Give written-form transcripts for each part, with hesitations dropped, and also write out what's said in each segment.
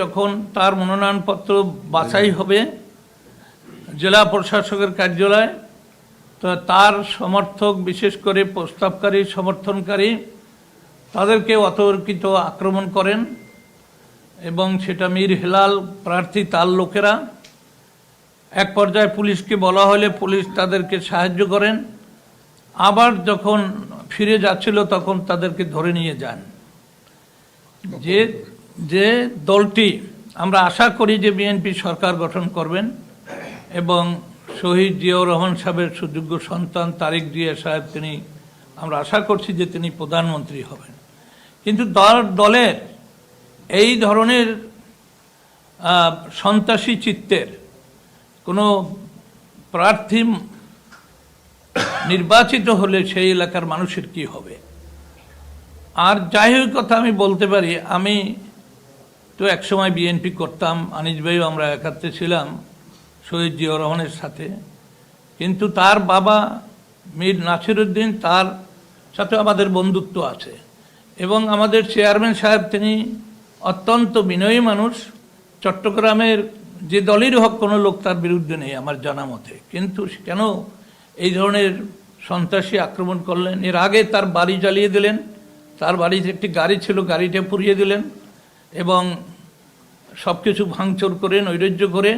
যখন তার মনোনয়নপত্র বাছাই হবে জেলা প্রশাসকের কার্যালয়, তো তার সমর্থক বিশেষ করে প্রস্তাবকারী সমর্থনকারী তাদেরকে অতর্কিত আক্রমণ করেন এবং সেটা মীর হেলাল প্রার্থী তার লোকেরা। এক পর্যায়ে পুলিশকে বলা হলে পুলিশ তাদেরকে সাহায্য করেন, আবার যখন ফিরে যাচ্ছিল তখন তাদেরকে ধরে নিয়ে যান। যে দলটি আমরা আশা করি যে বিএনপি সরকার গঠন করবেন এবং শহীদ জিয়াউর রহমান সাহেবের সুযোগ্য সন্তান তারেক জিয়া সাহেব তিনি, আমরা আশা করছি যে তিনি প্রধানমন্ত্রী হবেন, কিন্তু দলের এই ধরনের সন্ত্রাসী চিত্তের কোনো প্রার্থী নির্বাচিত হলে সেই এলাকার মানুষের কি হবে। আর যাই হোক কথা আমি বলতে পারি, আমি তো একসময় বিএনপি করতাম, আনিস ভাইও আমরা একাত্রে ছিলাম শহীদ জিয়াউর রহমানের সাথে, কিন্তু তার বাবা মীর নাসিরউদ্দিন, তার সাথে আমাদের বন্ধুত্ব আছে এবং আমাদের চেয়ারম্যান সাহেব তিনি অত্যন্ত বিনয়ী মানুষ। চট্টগ্রামের যে দলেরই হোক কোনো লোক তার বিরুদ্ধে নেই আমার জানা মতে, কিন্তু কেন এই ধরনের সন্ত্রাসী আক্রমণ করলেন? এর আগে তার বাড়ি জ্বালিয়ে দিলেন, তার বাড়িতে একটি গাড়ি ছিল গাড়িটা পুড়িয়ে দিলেন এবং সব কিছু ভাঙচুর করে নৈরাজ্য করে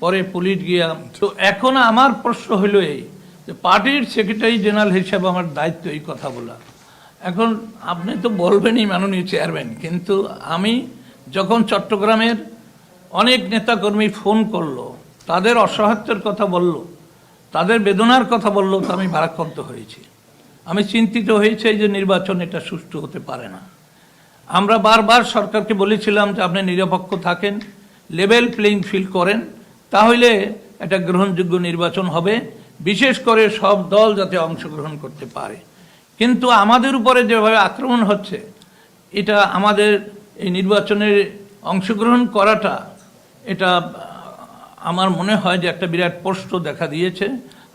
পরে পুলিশ গিয়া। তো এখন আমার প্রশ্ন হইল এই যে পার্টির সেক্রেটারি জেনারেল হিসেবে আমার দায়িত্ব এই কথা বলা। এখন আপনি তো বলবেনই মাননীয় চেয়ারম্যান, কিন্তু আমি যখন চট্টগ্রামের অনেক নেতাকর্মী ফোন করলো, তাদের অসহায়তার কথা বলল, তাদের বেদনার কথা বলল, তো আমি ভারাক্রান্ত হয়েছি, আমি চিন্তিত হয়েছি যে নির্বাচন এটা সুষ্ঠু হতে পারে না। আমরা বারবার সরকারকে বলেছিলাম যে আপনি নিরপেক্ষ থাকেন, লেভেল প্লেইং ফিল্ড করেন, তাহলে একটা গ্রহণযোগ্য নির্বাচন হবে, বিশেষ করে সব দল যাতে অংশগ্রহণ করতে পারে। কিন্তু আমাদের উপরে যেভাবে আক্রমণ হচ্ছে, এটা আমাদের এই নির্বাচনের অংশগ্রহণ করাটা, এটা আমার মনে হয় যে একটা বিরাট প্রশ্ন দেখা দিয়েছে।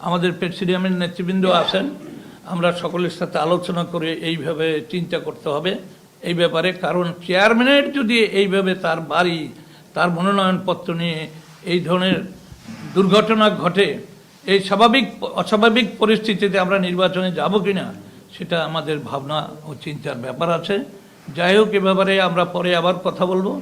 আমাদের প্রেসিডিয়ামের নেতৃবৃন্দ আছেন, আমরা সকলের সাথে আলোচনা করে এইভাবে চিন্তা করতে হবে এই ব্যাপারে। কারণ চেয়ারম্যানের যদি এইভাবে তার বাড়ি, তার মনোনয়নপত্র নিয়ে এই ধরনের দুর্ঘটনা ঘটে, এই অস্বাভাবিক পরিস্থিতিতে আমরা নির্বাচনে যাব কিনা সেটা আমাদের ভাবনা ও চিন্তার ব্যাপার আছে। যাই হোক, এ ব্যাপারে আমরা পরে আবার কথা বলবো।